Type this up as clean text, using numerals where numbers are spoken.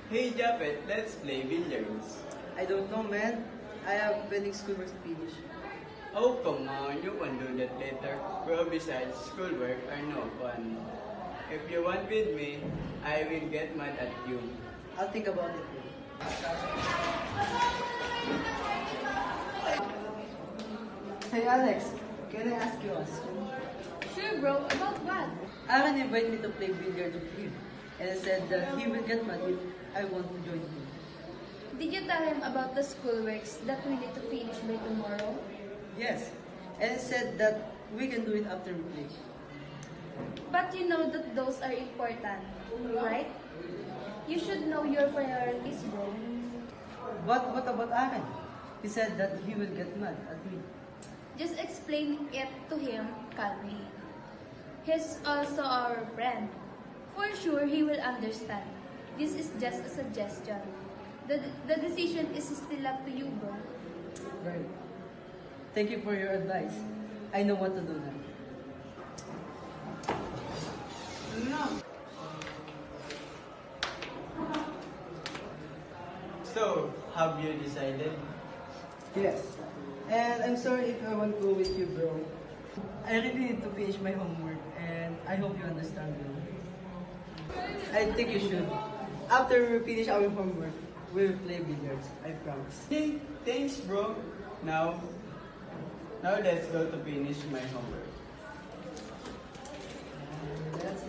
Hey Japet, let's play billiards. I don't know, man. I have pending schoolwork to finish. Oh, come on, you can do that later. Well, besides, schoolwork are no fun. If you want with me, I will get mad at you. I'll think about it. Hey Alex, can I ask you a question? Sure, bro. About what? Aaron invited me to play billiards with him, and I said that he will get mad if I want to join him. Did you tell him about the schoolworks that we need to finish by tomorrow? Yes, and I said that we can do it after we play. But you know that those are important, right? You should know your priorities, bro. But what about Aaron? He said that he will get mad at me. Just explain it to him calmly. He's also our friend. For sure, he will understand. This is just a suggestion. The decision is still up to you, bro. Right. Thank you for your advice. I know what to do now. So, have you decided? Yes. And I'm sorry if I won't go with you, bro. I really need to finish my homework, and I hope you understand me. I think you should. After we finish our homework, we will play billiards. I promise. Hey, thanks bro. Now let's go to finish my homework. Let's go.